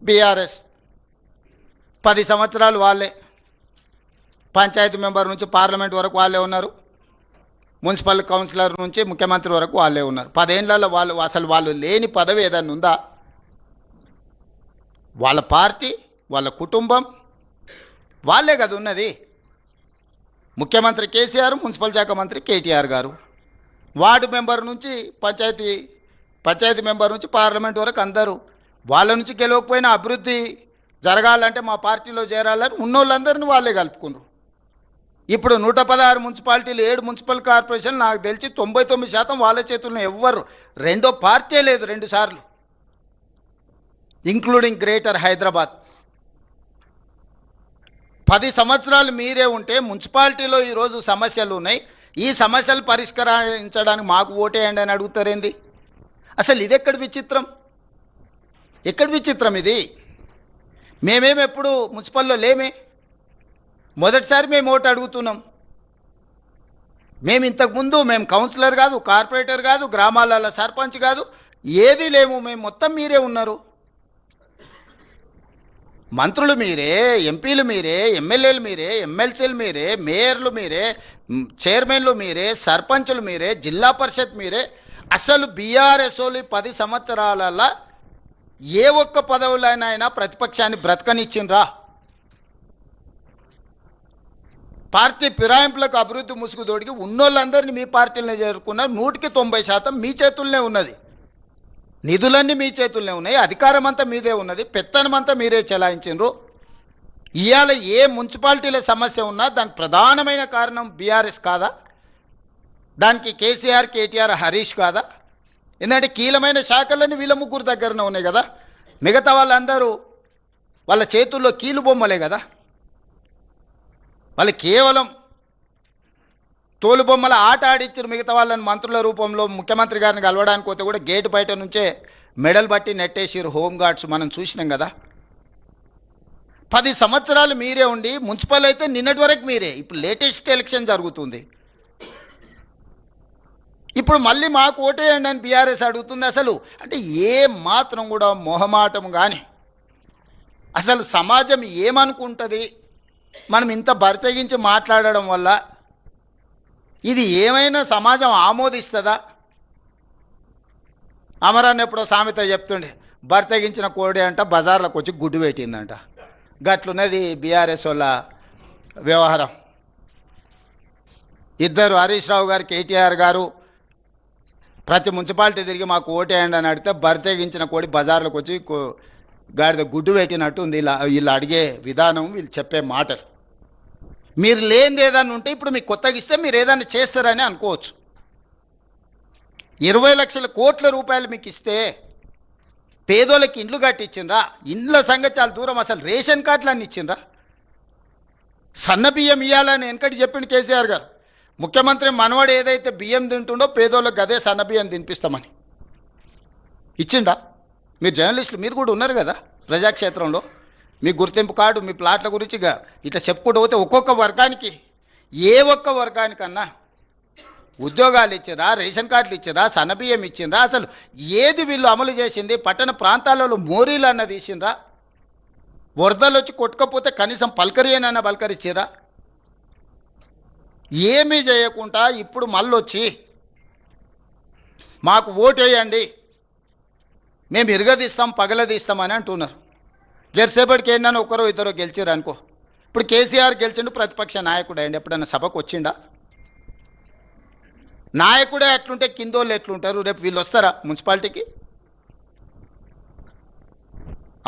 BRS 10 సంవత్సరాలు వాళ్ళే, panchayat member నుంచి పార్లమెంట్ వరకు వాళ్ళే ఉన్నారు, మున్సిపల్ కౌన్సిలర్ నుంచి ముఖ్యమంత్రి వరకు వాళ్ళే ఉన్నారు. 10 ఏళ్లలో వాళ్ళు లేని పదవి ఏదన్నా ఉందా? వాళ్ళ పార్టీ, వాళ్ళ కుటుంబం, వాళ్ళే కదా ఉన్నది. ముఖ్యమంత్రి కేసీఆర్, మున్సిపల్ శాఖ మంత్రి కేటీఆర్ గారు, వార్డు మెంబర్ నుంచి పంచాయతీ మెంబర్ నుంచి పార్లమెంట్ వరకు అందరూ. వాళ్ళ నుంచి గెలవకపోయినా అభివృద్ధి జరగాలంటే మా పార్టీలో చేరాలని ఉన్నోళ్ళందరినీ వాళ్ళే కలుపుకున్నారు. ఇప్పుడు 116 మున్సిపాలిటీలు, 7 మున్సిపల్ కార్పొరేషన్, నాకు తెలిసి 99% వాళ్ళ చేతుల్లో. ఎవ్వరు రెండో పార్టీ లేదు 2 సార్లు, ఇంక్లూడింగ్ గ్రేటర్ హైదరాబాద్. 10 సంవత్సరాలు మీరే ఉంటే మున్సిపాలిటీలో ఈరోజు సమస్యలు ఉన్నాయి, ఈ సమస్యలు పరిష్కరించడానికి మాకు ఓటేయండి అని అడుగుతారేంది? అసలు ఇది ఎక్కడి విచిత్రం? ఎక్కడి విచిత్రం ఇది? మేమేమి ఎప్పుడు మున్సిపల్లో లేమే, మొదటిసారి మేము ఓటు అడుగుతున్నాం. మేము ఇంతకుముందు కౌన్సిలర్ కాదు, కార్పొరేటర్ కాదు, గ్రామాలలో సర్పంచ్ కాదు, ఏది లేము. మేము మొత్తం మీరే ఉన్నారు. మంత్రులు మీరే, ఎంపీలు మీరే, ఎమ్మెల్యేలు మీరే, ఎమ్మెల్సీలు మీరే, మేయర్లు మీరే, చైర్మన్లు మీరే, సర్పంచులు మీరే, జిల్లా పరిషత్ మీరే. అసలు బీఆర్ఎస్ వాళ్ళు 10 సంవత్సరాలలో ఏ ఒక్క పదవులైనా ప్రతిపక్షాన్ని బ్రతకనిచ్చిండ్రా? పార్టీ ఫిరాయింపులకు అభివృద్ధి ముసుగు తోడికి ఉన్నోళ్ళందరినీ మీ పార్టీలనే చేరుకున్న 100% మీ చేతుల్లోనే ఉన్నది. నిధులన్నీ మీ చేతుల్లోనే ఉన్నాయి, అధికారం అంతా మీదే ఉన్నది, పెత్తనం అంతా మీరే చెలాయించిండ్రు. ఇవాళ ఏ మున్సిపాలిటీల సమస్య ఉన్నా దానికి ప్రధానమైన కారణం బీఆర్ఎస్ కాదా? దానికి కేసీఆర్, కేటీఆర్, హరీష్ కాదా? ఎందుకంటే కీలమైన శాఖలన్నీ వీళ్ళ ముగ్గురు దగ్గరనే ఉన్నాయి కదా. మిగతా వాళ్ళందరూ వాళ్ళ చేతుల్లో కీలు బొమ్మలే కదా. వాళ్ళు కేవలం తోలుబొమ్మల ఆట ఆడించారు. మిగతా వాళ్ళని మంత్రుల రూపంలో ముఖ్యమంత్రి గారిని కలవడానికి పోతే కూడా గేటు బయట నుంచే మెడల్ బట్టి నెట్టేసిరు హోంగార్డ్స్, మనం చూసినాం కదా. 10 సంవత్సరాలు మీరే ఉండి మున్సిపల్ అయితే నిన్నటి వరకు మీరే. ఇప్పుడు లేటెస్ట్ ఎలక్షన్ జరుగుతుంది, ఇప్పుడు మళ్ళీ మాకు ఓటేయండి అని బీఆర్ఎస్ అడుగుతుంది. అసలు అంటే ఏ మాత్రం కూడా మొహమాటం కానీ, అసలు సమాజం ఏమనుకుంటుంది మనం ఇంత బరితెగించి మాట్లాడడం వల్ల? ఇది ఏమైనా సమాజం ఆమోదిస్తుందా? అమరాన్ని ఎప్పుడో సామెత చెప్తుండే, బరితెగించిన కోడి అంట బజార్లోకి వచ్చి గుడ్డు పెట్టిందంట. గట్లున్నది బీఆర్ఎస్ వాళ్ళ వ్యవహారం. ఇద్దరు, హరీష్ రావు గారు, కేటీఆర్ గారు, ప్రతి మున్సిపాలిటీ తిరిగి మాకు ఓటేయండి అని అడిగితే బరితెగించిన కోడి బజార్లోకి వచ్చి గాడిద గుడ్డు పెట్టినట్టు ఉంది వీళ్ళు అడిగే విధానం, వీళ్ళు చెప్పే మాటలు. మీరు లేనిది ఏదైనా ఉంటే ఇప్పుడు మీకు కొత్తగా ఇస్తే మీరు ఏదైనా చేస్తారని అనుకోవచ్చు. 20 లక్షల కోట్ల రూపాయలు మీకు ఇస్తే పేదోళ్ళకి ఇండ్లు కట్టించిండ్రా? ఇండ్ల సంగతి చాలా దూరం, అసలు రేషన్ కార్డులు అన్ని ఇచ్చిండ్రా? సన్న బియ్యం ఇవ్వాలని వెనకటి చెప్పిండు కేసీఆర్ గారు. ముఖ్యమంత్రి మనవాడు ఏదైతే బియ్యం తింటుండో పేదోళ్ళకి అదే సన్న బియ్యం తినిపిస్తామని ఇచ్చిండా? మీరు జర్నలిస్టులు, మీరు కూడా ఉన్నారు కదా ప్రజాక్షేత్రంలో, మీ గుర్తింపు కార్డు, మీ ప్లాట్ల గురించి ఇట్లా చెప్పుకుంటూ పోతే ఒక్కొక్క వర్గానికి, ఏ ఒక్క వర్గానికన్నా ఉద్యోగాలు ఇచ్చిరా, రేషన్ కార్డులు ఇచ్చిరా, సన్నబియ్యం ఇచ్చిండ్రా? అసలు ఏది వీళ్ళు అమలు చేసింది? పట్టణ ప్రాంతాలలో మోరీలు అన్న తీసిండ్రా? వరదలు వచ్చి కొట్టుకపోతే కనీసం పలకరియనన్నా పలకరిచ్చిరా? ఏమీ చేయకుండా ఇప్పుడు మళ్ళొచ్చి మాకు ఓటేయండి, మేము ఇరగదీస్తాం, పగలదీస్తామని అంటున్నారు. జెర్సేపటికి ఏంటన్నా ఒకరో ఇద్దరో గెలిచారు అనుకో. ఇప్పుడు కేసీఆర్ గెలిచిండు, ప్రతిపక్ష నాయకుడు అయ్యండి, ఎప్పుడన్నా సభకు వచ్చిండా? నాయకుడే ఎట్లుంటే కిందోళ్ళు ఎట్లుంటారు? రేపు వీళ్ళు వస్తారా మున్సిపాలిటీకి?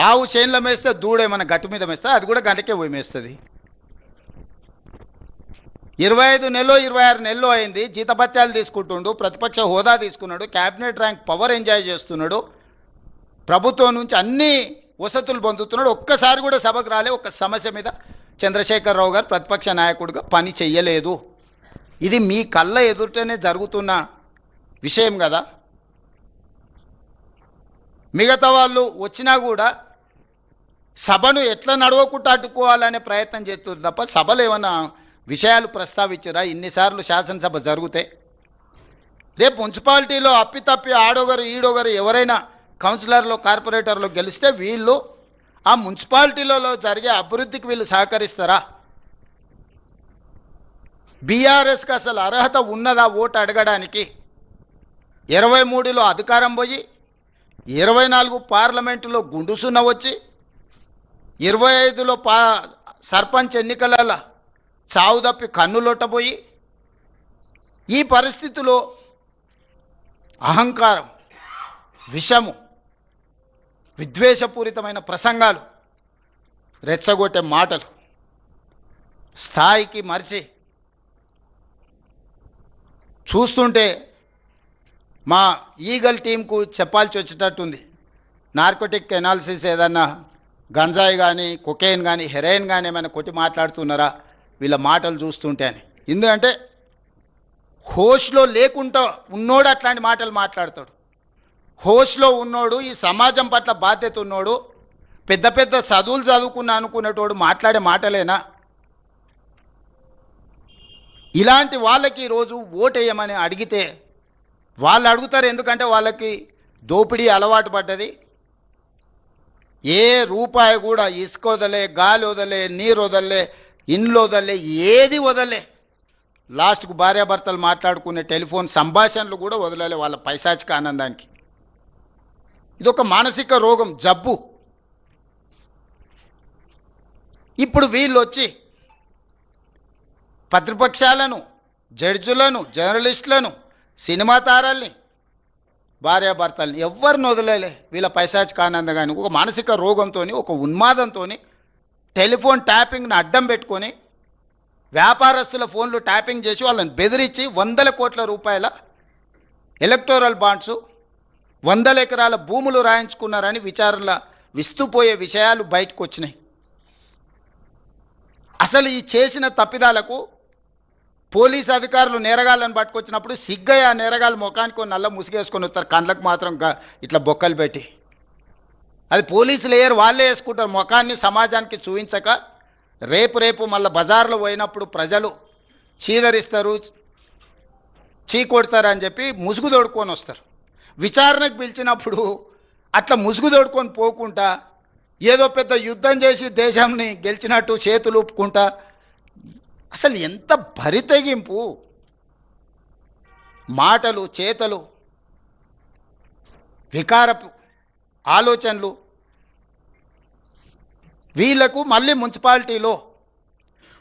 ఆవు చేనులో మేస్తే దూడేమన్నా గట్టు మీద మేస్తే అది కూడా గంటకే పోయి మేస్తుంది. 25 నెలలో 26 నెలలు అయింది, జీతభత్యాలు తీసుకుంటుండు, ప్రతిపక్ష హోదా తీసుకున్నాడు, క్యాబినెట్ ర్యాంక్ పవర్ ఎంజాయ్ చేస్తున్నాడు, ప్రభుత్వం నుంచి అన్ని వసతులు పొందుతున్నాడు. ఒక్కసారి కూడా సభకు రాలే. ఒక్క సమస్య మీద చంద్రశేఖరరావు గారు ప్రతిపక్ష నాయకుడిగా పని చెయ్యలేదు. ఇది మీ కళ్ళ ఎదుటనే జరుగుతున్న విషయం కదా. మిగతా వాళ్ళు వచ్చినా కూడా సభను ఎట్లా నడవకుండా అడ్డుకోవాలనే ప్రయత్నం చేస్తుంది తప్ప సభలు ఏమన్నా విషయాలు ప్రస్తావించరా? ఇన్నిసార్లు శాసనసభ జరిగితే రేపు మున్సిపాలిటీలో అప్పితప్పి ఆడొగరు ఈడొగరు ఎవరైనా కౌన్సిలర్లో కార్పొరేటర్లో గెలిస్తే వీళ్ళు ఆ మున్సిపాలిటీలలో జరిగే అభివృద్ధికి వీళ్ళు సహకరిస్తారా? బీఆర్ఎస్కి అసలు అర్హత ఉన్నదా ఓటు అడగడానికి? 23లో అధికారం పోయి 24 పార్లమెంటులో గుండుసున్న వచ్చి 25లో సర్పంచ్ ఎన్నికలలో చావు తప్పి కన్నులొట్టబోయి ఈ పరిస్థితిలో అహంకారం, విషము, విద్వేషపూరితమైన ప్రసంగాలు, రెచ్చగొట్టే మాటలు స్థాయికి మరిచి చూస్తుంటే మా ఈగల్ టీంకు చెప్పాల్సి వచ్చేటట్టుంది. నార్కోటిక్ ఎనాలిసిస్ ఏదన్నా గంజాయి కానీ కొకైన్ కానీ హెరాయిన్ కానీ ఏమైనా కొట్టి మాట్లాడుతున్నారా వీళ్ళ మాటలు చూస్తుంటే అని. ఎందుకంటే హోష్లో లేకుండా ఉన్నోడు అట్లాంటి మాటలు మాట్లాడతాడు. హోష్లో ఉన్నోడు, ఈ సమాజం పట్ల బాధ్యత ఉన్నోడు, పెద్ద పెద్ద చదువులు చదువుకున్నా అనుకునేటోడు మాట్లాడే మాటలేనా? ఇలాంటి వాళ్ళకి ఈరోజు ఓటేయమని అడిగితే వాళ్ళు అడుగుతారు. ఎందుకంటే వాళ్ళకి దోపిడీ అలవాటు పడ్డది. ఏ రూపాయి కూడా ఇసుక వదలే, గాలి వదలే, నీరు వదలే, ఇండ్లు వదలే, ఏది వదలే. లాస్ట్కు భార్యాభర్తలు మాట్లాడుకునే టెలిఫోన్ సంభాషణలు కూడా వదలలే వాళ్ళ పైశాచిక ఆనందానికి. ఇదొక మానసిక రోగం, జబ్బు. ఇప్పుడు వీళ్ళు వచ్చి ప్రతిపక్షాలను, జడ్జులను, జర్నలిస్టులను, సినిమా తారల్ని, భార్యాభర్తల్ని ఎవరిని వదిలేలే వీళ్ళ పైశాచిక ఆనందంగాని. ఒక మానసిక రోగంతో, ఒక ఉన్మాదంతో టెలిఫోన్ ట్యాపింగ్ని అడ్డం పెట్టుకొని వ్యాపారస్తుల ఫోన్లు ట్యాపింగ్ చేసి వాళ్ళని బెదిరించి 100 కోట్ల రూపాయల ఎలక్టోరల్ బాండ్స్, 100 ఎకరాల భూములు రాయించుకున్నారని విచారణల విస్తుపోయే విషయాలు బయటకు వచ్చినాయి. అసలు ఈ చేసిన తప్పిదాలకు పోలీసు అధికారులు నేరగాళ్ళను పట్టుకొచ్చినప్పుడు సిగ్గయ్య ఆ నేరగాళ్ళు ముఖానికి నల్ల ముసుగేసుకొని వస్తారు, కండ్లకు మాత్రం ఇట్లా బొక్కలు పెట్టి. అది పోలీసులు వేయరు, వాళ్ళే వేసుకుంటారు. ముఖాన్ని సమాజానికి చూపించక రేపు మళ్ళీ బజార్లో పోయినప్పుడు ప్రజలు చీదరిస్తారు, కొడతారు అని చెప్పి ముసుగు తోడుకొని వస్తారు. విచారణకు పిలిచినప్పుడు అట్లా ముసుగు తోడుకొని పోకుండా ఏదో పెద్ద యుద్ధం చేసి దేశాన్ని గెలిచినట్టు చేతులు ఊపుకుంటా. అసలు ఎంత బరితెగింపు మాటలు, చేతలు, వికారపు ఆలోచనలు. వీళ్లకు మళ్ళీ మున్సిపాలిటీలో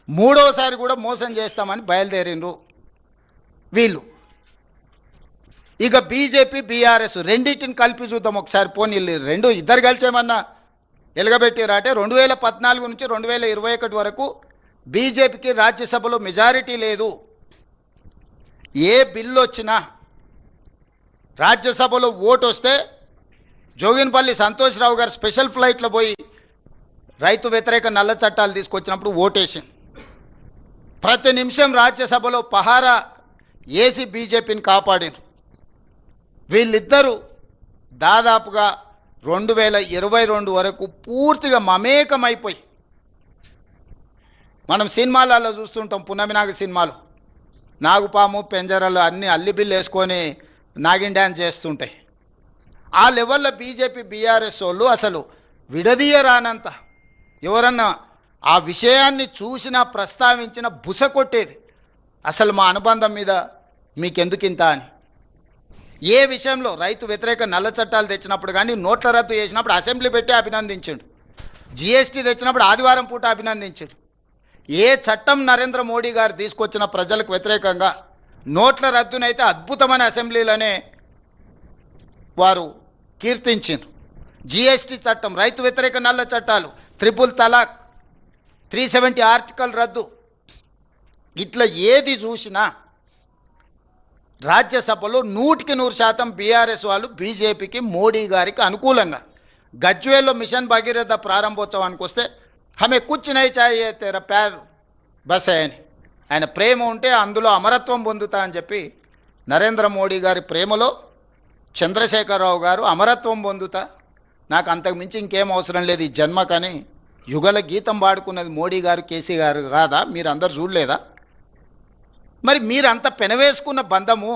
3వసారి కూడా మోసం చేస్తామని బయలుదేరిండ్రు వీళ్ళు. ఇక బీజేపీ, బీఆర్ఎస్ రెండింటిని కలిపి చూద్దాం ఒకసారి. పోనీ ఇద్దరు కలిసేమన్నా ఎలగబెట్టిరా అంటే 2014 నుంచి 2021 వరకు బీజేపీకి రాజ్యసభలో మెజారిటీ లేదు. ఏ బిల్లు వచ్చినా రాజ్యసభలో ఓటు వస్తే జోగిన్పల్లి సంతోష్రావు గారు స్పెషల్ ఫ్లైట్లో పోయి రైతు వ్యతిరేక నల్ల చట్టాలు తీసుకొచ్చినప్పుడు ఓటేసింది. ప్రతి నిమిషం రాజ్యసభలో పహారా ఏసీ బీజేపీని కాపాడినారు. వీళ్ళిద్దరూ దాదాపుగా 2022 వరకు పూర్తిగా మమేకమైపోయి, మనం సినిమాలలో చూస్తుంటాం, పున్నమినాగ సినిమాలు నాగుపాము పెంజరలు అన్నీ అల్లిబిల్లు వేసుకొని నాగిన్ డ్యాన్స్ చేస్తుంటాయి. ఆ లెవెల్లో బీజేపీ, బీఆర్ఎస్ వాళ్ళు అసలు విడదీయరానంత, ఎవరన్నా ఆ విషయాన్ని చూసినా ప్రస్తావించిన బుస కొట్టేది. అసలు మా అనుబంధం మీద మీకెందుకింత అని. ఏ విషయంలో రైతు వ్యతిరేక నల్ల చట్టాలు తెచ్చినప్పుడు కానీ, నోట్ల రద్దు చేసినప్పుడు అసెంబ్లీ పెట్టి అభినందించాడు, జీఎస్టీ తెచ్చినప్పుడు ఆదివారం పూట అభినందించాడు. ఏ చట్టం నరేంద్ర మోడీ గారు తీసుకొచ్చిన ప్రజలకు వ్యతిరేకంగా, నోట్ల రద్దునైతే అద్భుతమైన అసెంబ్లీలోనే వారు కీర్తించారు. జీఎస్టీ చట్టం, రైతు వ్యతిరేక నల్ల చట్టాలు, ట్రిపుల్ తలాక్, 370 ఆర్టికల్ రద్దు, ఇట్లా ఏది చూసినా రాజ్యసభలో 100% బీఆర్ఎస్ వాళ్ళు బీజేపీకి, మోడీ గారికి అనుకూలంగా. గజ్వేల్లో మిషన్ భగీరథ ప్రారంభోత్సవానికి వస్తే హమే కుచ్ నహీ చాహియే తేరా ప్యార్ బస్ అని, ఆయన ప్రేమ ఉంటే అందులో అమరత్వం పొందుతా అని చెప్పి నరేంద్ర మోడీ గారి ప్రేమలో చంద్రశేఖరరావు గారు అమరత్వం పొందుతా, నాకు అంతకు మించి ఇంకేం అవసరం లేదు ఈ జన్మకని యుగల గీతం పాడుకున్నది మోడీ గారు, కేసీ గారు కాదా? మీరు అందరు చూడలేదా? మరి మీరంత పెనవేసుకున్న బంధము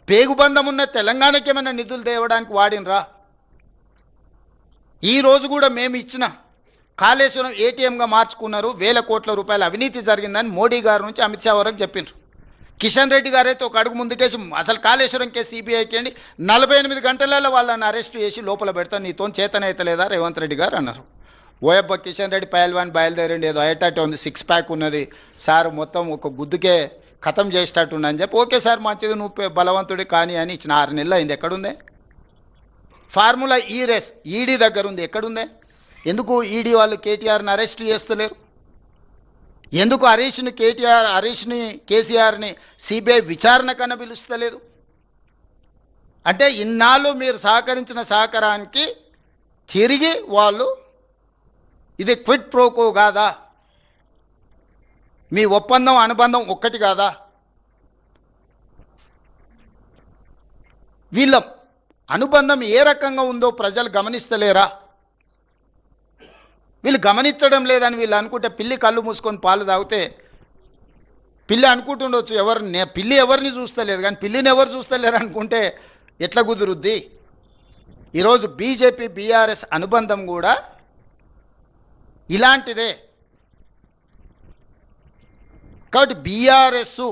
పేగుబంధం ఉన్న తెలంగాణకి ఏమైనా నిధులు తేవడానికి వాడినరా? ఈ రోజు కూడా మేము ఇచ్చిన కాళేశ్వరం ఏటీఎంగా మార్చుకున్నారు, 1000 కోట్ల రూపాయల అవినీతి జరిగిందని మోడీ గారి నుంచి అమిత్ షా వరకు చెప్పిండ్రు. కిషన్ రెడ్డి గారైతే ఒక అడుగు ముందుకేసి అసలు కాళేశ్వరం కేసు సిబిఐకి అండి 48 గంటలలో వాళ్ళని అరెస్ట్ చేసి లోపల పెడతా, నీతో చేతనైతే లేదా రేవంత్ రెడ్డి గారు అన్నారు. ఓయబ్బ కిషన్ రెడ్డి పైల్వాన్ బయలుదేరండి, ఏదో అయ్యేటట్టు ఉంది, 6 ప్యాక్ ఉన్నది సార్, మొత్తం ఒక గుద్దుకే ఖతం చేసేటట్టు అని చెప్పి, ఓకే సార్ మంచిది నువ్వు బలవంతుడి కానీ అని ఇచ్చిన 6 నెలలు అయింది. ఎక్కడుందే ఫార్ములా? ఈ రేస్ ఈడీ దగ్గర ఉంది, ఎక్కడుందే? ఎందుకు ఈడీ వాళ్ళు కేటీఆర్ని అరెస్ట్ చేస్తలేరు? ఎందుకు హరీష్ని కేసీఆర్ని సిబిఐ విచారణ కన్నా పిలుస్తలేదు? అంటే ఇన్నాళ్ళు మీరు సహకరించిన సహకారానికి తిరిగి వాళ్ళు ఇది క్విట్ ప్రోకో కాదా? మీ ఒప్పందం అనుబంధం ఒక్కటి కాదా? వీళ్ళ అనుబంధం ఏ రకంగా ఉందో ప్రజలు గమనిస్తలేరా? వీళ్ళు గమనించడం లేదని వీళ్ళు అనుకుంటే, పిల్లి కళ్ళు మూసుకొని పాలు తాగితే పిల్లి అనుకుంటుండొచ్చు పిల్లి ఎవరిని చూస్తలేదు, కానీ పిల్లిని ఎవరు చూస్తలేరు అనుకుంటే ఎట్లా కుదురుద్ది? ఈరోజు బీజేపీ బీఆర్ఎస్ అనుబంధం కూడా ఇలాంటిదే. కాబట్టి బీఆర్ఎస్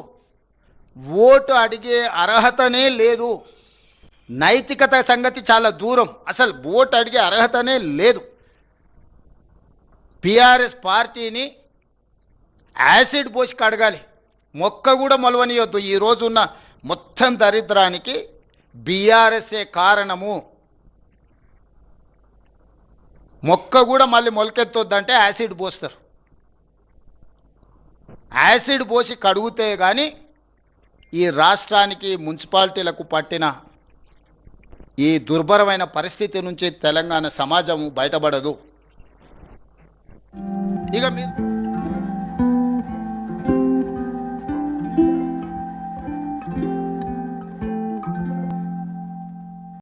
ఓటు అడిగే అర్హతనే లేదు, నైతికత సంగతి చాలా దూరం, అసలు ఓటు అడిగే అర్హతనే లేదు. బీఆర్ఎస్ పార్టీని యాసిడ్ పోసి కడగాలి, మొక్క కూడా మొలవనియొద్దు. ఈ రోజున్న మొత్తం దరిద్రానికి బీఆర్ఎస్ఏ కారణము. మొక్క కూడా మళ్ళీ మొలకెత్తొద్దంటే యాసిడ్ పోస్తారు. యాసిడ్ పోసి కడుగుతే కానీ ఈ రాష్ట్రానికి మున్సిపాలిటీలకు పట్టిన ఈ దుర్భరమైన పరిస్థితి నుంచి తెలంగాణ సమాజం బయటపడదు. ఇక మీరు